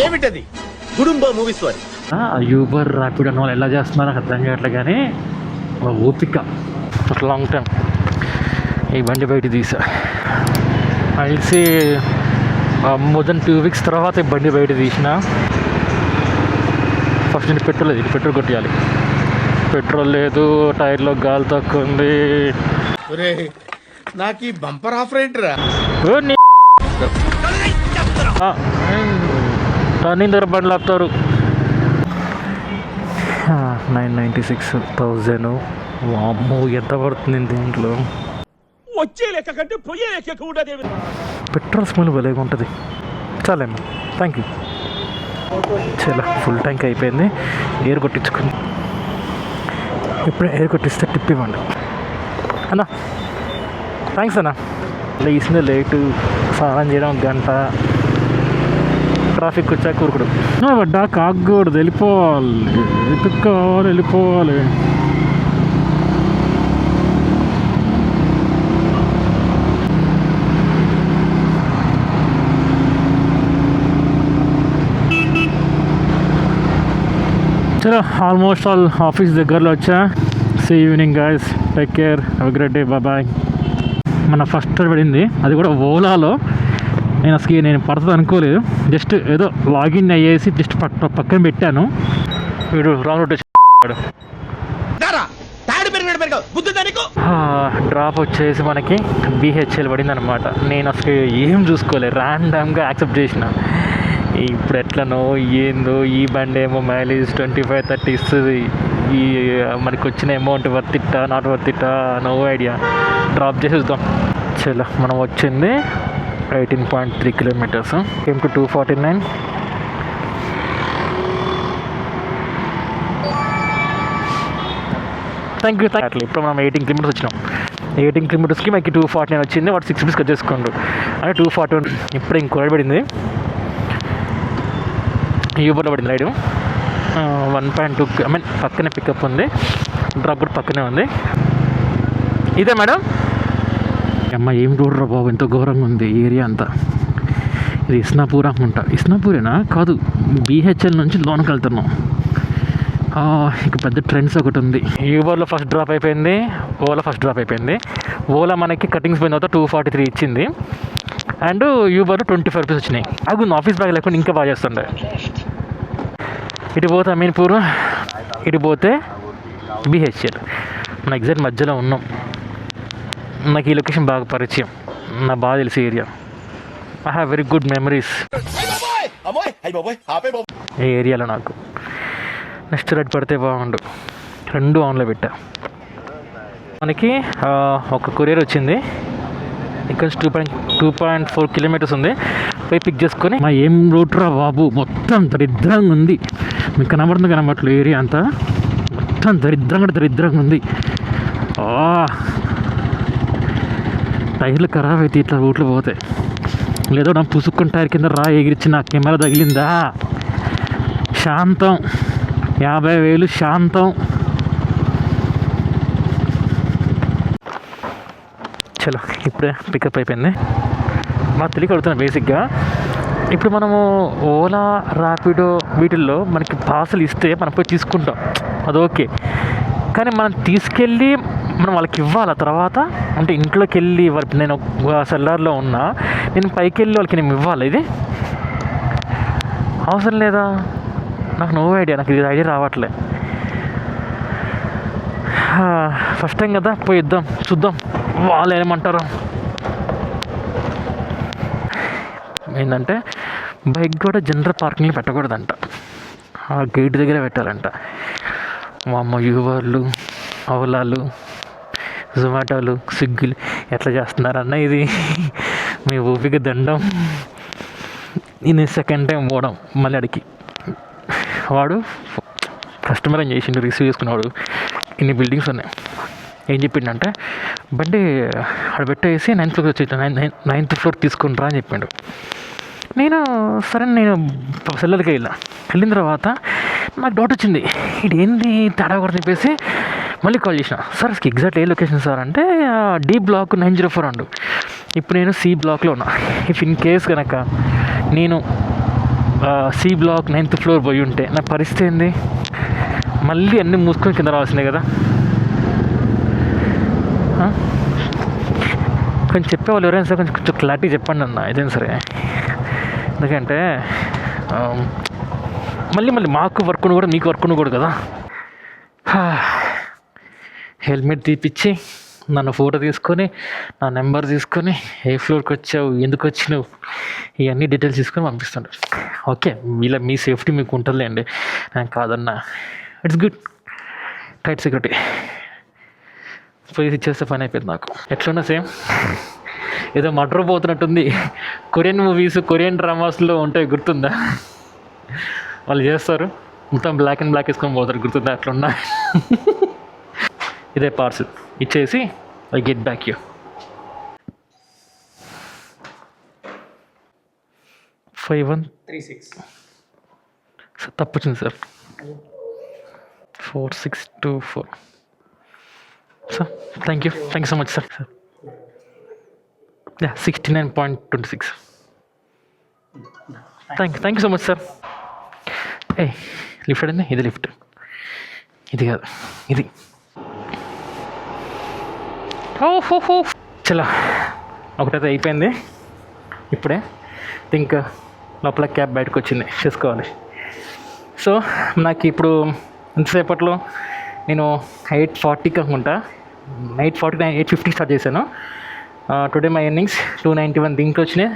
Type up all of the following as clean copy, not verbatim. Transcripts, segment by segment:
ఏమిటది? గుడుంబ మూవీస్ వారి Uber rapid అన్న వాళ్ళు ఎలా చేస్తున్నారో నాకు అర్థం కావట్లే, కానీ ఓపిక లాంగ్ టైం ఈ బండి బయట తీసా కలిసి మోర్ దెన్ 2 weeks తర్వాత ఈ బండి బయట తీసిన. ఫస్ట్ నేను పెట్రోల్ లేదు, పెట్రోల్ కొట్టేయాలి. పెట్రోల్ లేదు, టైర్లో గాలి తక్కువ ఉంది. నాకు ఈ బంపర్ ఆఫర్ ఏంట్రా? టర్నింగ్ దగ్గర బండ్లు ఆపుతారు. 996,000. వామ్మో, ఎంత పడుతుంది దీంట్లో? వచ్చే లెక్క కంటే పోయే లెక్క ఉండదు. పెట్రోల్ స్మెల్ భలేగా ఉంటుంది. చాలేమ్మా, థ్యాంక్ యూ. చాలా ఫుల్ ట్యాంక్ అయిపోయింది. ఎయిర్ కొట్టించుకుంది. ఇప్పుడే ఎయిర్ కొట్టిస్తే టిప్ ఇవ్వండి అన్నా. థ్యాంక్స్ అన్నా. లేచిందే లేటు, స్నానం చేయడం 1 గంట, ట్రాఫిక్ వచ్చాక కూరుకుడు పడ్డా కాకూడదు. వెళ్ళిపోవాలి, ఎత్తుక్కోవాలి, వెళ్ళిపోవాలి. చలో, ఆల్మోస్ట్ ఆల్ ఆఫీస్ దగ్గరలో వచ్చా. See evening guys, take care, have a great day, bye. మన ఫస్ట్ పడింది, అది కూడా ఓలాలో. నేను పడుతుంది అనుకోలేదు, జస్ట్ ఏదో లాగిన్ అయ్యేసి జస్ట్ పక్కన పెట్టాను. వీడు రాంగ్ రూట్ డ్రాప్ వచ్చేసి మనకి BHL పడింది అనమాట. నేను అసలు ఏం చూసుకోలేదు, ర్యాండమ్గా యాక్సెప్ట్ చేసిన. ఇప్పుడు ఎట్లనో ఏందో, ఈ బండి ఏమో మైలేజ్ 25-30 ఇస్తుంది. ఈ మనకి వచ్చిన అమౌంట్ వర్తిట్టా నాట్ వర్తిట్టా నో ఐడియా. డ్రాప్ చేసి చూద్దాం. చలో, మనం వచ్చింది 18.3 kilometers. Came to 249. Thank you. అట్లా ఇప్పుడు మనం 18 kilometers వచ్చినాం. 18 kilometersకి మనకి 249 వచ్చింది. వాడు 6 rupees కట్ చేసుకోండు అంటే 241. ఇప్పుడు ఇంకో పడింది, యూబర్లో పడింది రైడు. 1.2, ఐ మీన్ పక్కనే పికప్ ఉంది, డ్రాప్ కూడా పక్కనే ఉంది. ఇదే మేడం. అమ్మ ఏం రోడ్రా బాబు, ఎంతో ఘోరంగా ఉంది ఏరియా అంతా. ఇది ఇస్నాపూర్ అనుకుంటా. ఇస్నాపూరేనా? కాదు, BHL నుంచి లోనికి వెళ్తున్నాం. ఇక పెద్ద ట్రెండ్స్ ఒకటి ఉంది. యూబర్లో ఫస్ట్ డ్రాప్ అయిపోయింది, ఓలా ఫస్ట్ డ్రాప్ అయిపోయింది. ఓలా మనకి కటింగ్స్ పోయిన తర్వాత 243 ఇచ్చింది, అండ్ యూబర్లో 25 rupees వచ్చినాయి. అది ఆఫీస్ బ్యాగ్ లేకుండా ఇంకా బాగా చేస్తుండే. ఇటు పోతే అమీన్పూర్, ఇటు పోతే BHL. మన ఎగ్జాక్ట్ మధ్యలో ఉన్నాం. నాకు ఈ లొకేషన్ బాగా పరిచయం, నాకు బాగా తెలిసి area. I have very good memories ఈ ఏరియాలో. నాకు నెక్స్ట్ రైడ్ పడితే బాగుండు. 2 ఆన్లో పెట్టా. మనకి ఒక కొరియర్ వచ్చింది, ఇక్కడ 2.4 kilometers ఉంది. పోయి పిక్ చేసుకొని, మా ఏం రూట్ రా బాబు, మొత్తం దరిద్రంగా ఉంది. మీకు కనబడట్లేదు ఏరియా అంతా, మొత్తం దరిద్రంగా ఉంది. టైర్లు ఖరాబ్ అయితే ఇట్లా రూట్లు పోతాయి. లేదో నా పుసుక్కుని టైర్ కింద ఎగిరిచ్చి నా కెమెరా తగిలిందా? శాంతం, 50,000 శాంతం. చలో, ఇప్పుడే పికప్ అయిపోయింది. మాకు తెలియక అడుగుతున్నాను బేసిక్గా. ఇప్పుడు మనము ఓలా, ర్యాపిడో వీటిల్లో మనకి పార్సల్ ఇస్తే మనం పోయి తీసుకుంటాం, అది ఓకే. కానీ మనం తీసుకెళ్ళి మనం వాళ్ళకి ఇవ్వాలి. తర్వాత అంటే ఇంట్లోకి వెళ్ళి నేను సెల్లార్లో ఉన్నా, నేను పైకి వెళ్ళి వాళ్ళకి నేను ఇవ్వాలి. ఇది అవసరం లేదా? నాకు నో ఐడియా, నాకు ఇది ఐడియా రావట్లే. ఫస్ట్ టైం కదా, పోయి ఇద్దాం, చూద్దాం వాళ్ళు ఏమంటారు. ఏంటంటే బైక్ కూడా జనరల్ పార్కింగ్లో పెట్టకూడదంట, ఆ గేట్ దగ్గర పెట్టాలంట. మా అమ్మ యూబర్లు, ఓలాలు, జొమాటోలు, స్విగ్గీలు ఎట్లా చేస్తున్నారన్న ఇది మీ ఓపిక దండం. నేను సెకండ్ టైం పోవడం మళ్ళీ అడిగి, వాడు కస్టమర్ ఏం చేసిండు, రిసీవ్ చేసుకున్నాడు. ఇన్ని బిల్డింగ్స్ ఉన్నాయి. ఏం చెప్పిండంటే, బండి అక్కడ పెట్టేసి 9th floor వచ్చి 9th floor తీసుకుని రా అని చెప్పిండు. నేను సరే, నేను సెల్లర్కి వెళ్ళిన తర్వాత నాకు డౌట్ వచ్చింది, ఇదేంది తేడా కూడా చెప్పేసి మళ్ళీ కాల్ చేసిన. సార్ ఎగ్జాక్ట్ ఏ లొకేషన్ సార్ అంటే, D block 904 అండు. ఇప్పుడు నేను C blockలో ఉన్నా. ఇఫ్ ఇన్ కేస్ కనుక నేను సి బ్లాక్ 9th ఫ్లోర్ పోయి ఉంటే నా పరిస్థితి ఏంది? మళ్ళీ అన్నీ మూసుకొని కింద రావాల్సిందే కదా. కొంచెం చెప్పేవాళ్ళు ఎవరైనా సరే కొంచెం క్లారిటీ చెప్పండి అన్న, ఇదేం సరే. ఎందుకంటే మళ్ళీ మాకు వర్క్ కూడా మీకు వర్క్ కూడా కదా. హెల్మెట్ తీపిచ్చి నన్ను ఫోటో తీసుకొని నా నెంబర్ తీసుకొని ఏ ఫ్లోర్కి వచ్చావు, ఎందుకు వచ్చినావు, ఇవన్నీ డీటెయిల్స్ తీసుకొని పంపిస్తాడు. ఓకే, మీ సేఫ్టీ మీకు ఉంటుందిలే అండి, నేను కాదన్నా. It's good, tight security. పోయి ఇచ్చేస్తే పని అయిపోయింది నాకు. ఎట్లున్నా సేమ్ ఏదో మర్డర్ పోతున్నట్టుంది. కొరియన్ మూవీస్, కొరియన్ డ్రామాస్లో ఉంటాయి, గుర్తుందా? వాళ్ళు చేస్తారు మొత్తం బ్లాక్ అండ్ బ్లాక్ వేసుకొని పోతారు, గుర్తుందా? అట్లున్నా. ఇదే పార్సల్ ఇచ్చేసి ఐ గెట్ బ్యాక్ యూ. 5136 తప్పు వచ్చింది sir. 4624 sir. Thank you so much sir. 69.26. Thank you so much sir. Lift అడింది, ఇది లిఫ్ట్, ఇది కాదు, ఇది. చలో, ఒకటైతే అయిపోయింది. ఇప్పుడే ఇంకా లోపల క్యాబ్ బయటకు వచ్చింది, చేసుకోవాలి. సో నాకు ఇప్పుడు ఎంతసేపట్లో నేను 8:40కి అనుకుంటా, 8:50 స్టార్ట్ చేశాను. టుడే మై ఎర్నింగ్స్ 291 దీంట్లో వచ్చినాయి,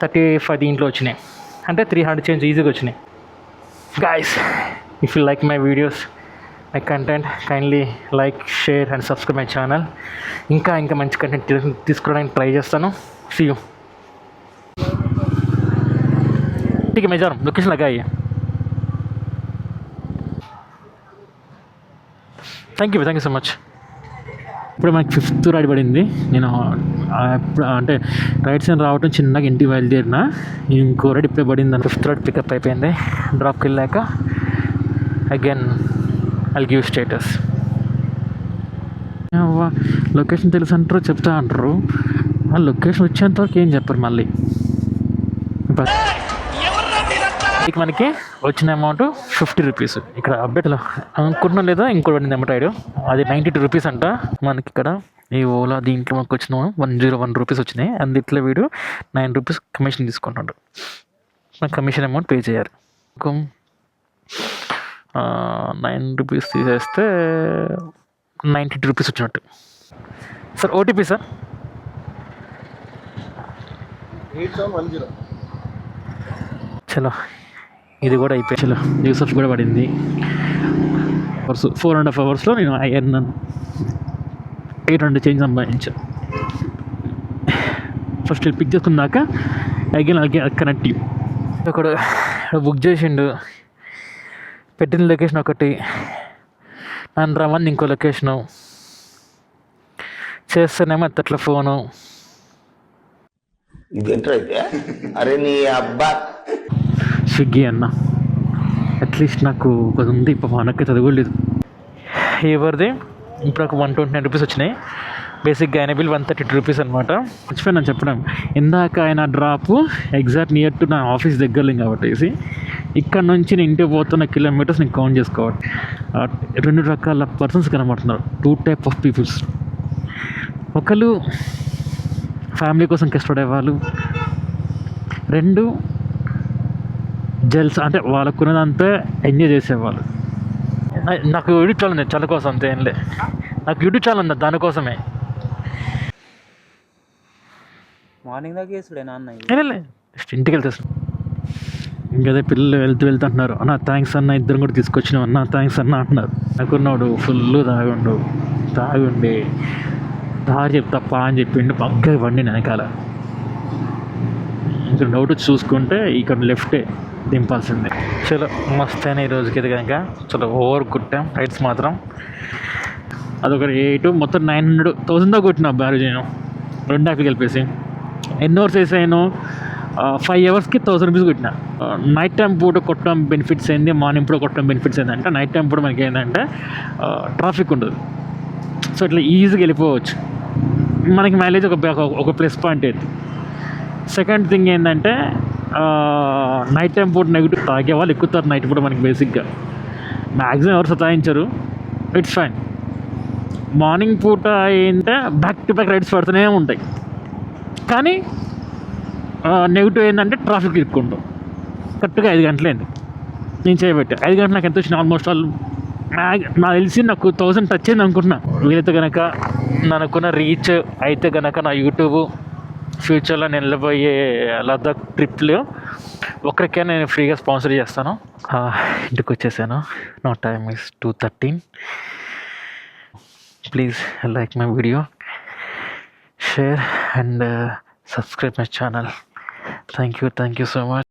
35 దీంట్లో వచ్చినాయి, అంటే 300 చేంజ్ ఈజీగా వచ్చినాయి. Guys, if you like my videos, my content, kindly like, share and subscribe my channel. ఇంకా మంచి కంటెంట్ తీసుకోవడానికి ట్రై చేస్తాను. See you. ठीक है, मैं जा रहा हूँ, लोकेशन लगाइए. Thank you so much. ఇప్పుడు మనకి 5th రైడ్ పడింది. నేను ఇప్పుడు అంటే రైడ్స్ అని రావటం చిన్నగా ఇంటికి బయలుదేరిన, ఇంకో రైడ్ ఇప్పుడే పడింది. 5th రైడ్ పికప్ అయిపోయింది. డ్రాప్కి వెళ్ళాక again I'll give status. Location తెలుసు అంటారు, చెప్తా అంటారు, ఆ లొకేషన్ వచ్చేంతవరకు ఏం చెప్పరు. మళ్ళీ మనకి వచ్చిన అమౌంట్ 50 రూపీస్. ఇక్కడ అప్డేట్లో అనుకుంటున్నాం లేదా ఇంకోటి పడింది అమౌంట్ రైడ్, అది 92 రూపీస్ అంట. మనకి ఇక్కడ ఈ ఓలా దీంట్లో మనకు వచ్చిన 101 రూపీస్ వచ్చినాయి. అందుట్లో వీడు 9 రూపీస్ కమిషన్ తీసుకుంటాడు. నాకు కమిషన్ అమౌంట్ పే చేయాలి. 9 రూపీస్ తీసేస్తే 92 రూపీస్ వచ్చినట్టు. Sir OTP sir 8710. చలో, ఇది కూడా అయిపోయి. చలో, యూసఫ్ కూడా పడింది. 4.5 అవర్స్లో నేను 800 చేంజ్ సంపాదించాను. ఫస్ట్ పిక్ చేసుకున్నాక అగైన్ కనెక్ట్ ఒకడు బుక్ చేసిండు, పెట్టిన లొకేషన్ ఒకటి, నన్ను రమ్మని ఇంకో లొకేషను చేస్తేనేమో అట్లా ఫోను. అరే నీ అబ్బా స్విగ్గీ అన్న, అట్లీస్ట్ నాకు ఒక ఉంది, ఇప్పుడు మనకి చదవలేదు ఎవరిది. ఇప్పుడు నాకు 129 రూపీస్ వచ్చినాయి. బేసిక్గా ఆయన బిల్ 132 రూపీస్ అనమాట. మర్చిపోయాను చెప్పడం, ఇందాక ఆయన డ్రాప్ ఎగ్జాక్ట్ నియర్ టు నా ఆఫీస్ దగ్గరలో కాబట్టి ఇక్కడ నుంచి నేను ఇంటికి పోతున్న కిలోమీటర్స్ నేను కౌంట్ చేసుకోవాలి. 2 రకాల పర్సన్స్ కనబడుతున్నారు, 2 టైప్ ఆఫ్ పీపుల్స్. ఒకళ్ళు ఫ్యామిలీ కోసం కష్టపడే వాళ్ళు, 2 జెల్స్ అంటే వాళ్ళకున్నదంతా ఎంజాయ్ చేసేవాళ్ళు. నాకు యూట్యూబ్ ఛానల్ ఉంది చాలా కోసం, అంతే ఏంలే. నాకు యూట్యూబ్ ఛానల్ ఉంది దానికోసమే. మార్నింగ్ దాకా వేసుడే నాన్న ఇంటికి వెళ్తాను. ఇంకదే పిల్లలు వెళ్తుంటున్నారు, అన్న థ్యాంక్స్ అన్న, ఇద్దరం కూడా తీసుకొచ్చినావు అన్న, థ్యాంక్స్ అన్న అంటున్నారు. నాకున్నాడు ఫుల్ తాగుండి దారి చెప్తాప్ప అని చెప్పిండు. పగ్గా వండి వెనకాల ఇంకా డౌట్ చూసుకుంటే ఇక్కడ లెఫ్టే దింపాల్సిందే. చలో, మస్త్ అయినా ఈ రోజుకి ఇది కనుక. చలో, ఓవర్ కుట్టాం రైడ్స్ మాత్రం. అదొకటి 8 మొత్తం 900,000 కొట్టిన బ్యారేజ్ నేను 2 యాప్లు కలిపేసి. ఎన్ని అవర్స్ వేసాను? 5 అవర్స్కి 1000 రూపీస్ కొట్టిన. నైట్ టైం పూట కొట్టడం బెనిఫిట్స్ అయింది, మార్నింగ్ పూట కొట్టడం బెనిఫిట్స్ ఏంటంటే నైట్ టైం పూట మనకి ఏంటంటే ట్రాఫిక్ ఉండదు. సో ఇట్లా ఈజీగా వెళ్ళిపోవచ్చు. మనకి మైలేజ్ ఒక ప్లస్ పాయింట్ అయితే. సెకండ్ థింగ్ ఏంటంటే నైట్ టైం పూట నెగిటివ్ తాగే వాళ్ళు ఎక్కుతారు నైట్ పూట మనకి బేసిక్గా. మ్యాక్సిమం ఎవరు సతాయించరు, ఇట్స్ ఫైన్. మార్నింగ్ పూట ఏంటంటే బ్యాక్ టు బ్యాక్ రైడ్స్ పడుతూనే ఉంటాయి. కానీ నెగిటివ్ ఏంటంటే ట్రాఫిక్ ఇరుక్కుంటాం. కరెక్ట్గా 5 గంటలైంది నేను చేయబెట్టా. 5 గంటలు నాకు ఎంత వచ్చింది, ఆల్మోస్ట్ ఆల్ నాకు తెలిసి నాకు 1000 టచ్ అయింది అనుకుంటున్నా. వీలైతే కనుక నాకున్న రీచ్ అయితే కనుక నా యూట్యూబ్ ఫ్యూచర్లో నేను వెళ్ళబోయే లద్దాఖ్ ట్రిప్లో ఒక్కరికే నేను ఫ్రీగా స్పాన్సర్ చేస్తాను. ఇంటికి వచ్చేసాను. నా time is 2:13. Please like my video, share and subscribe my channel. Thank you so much.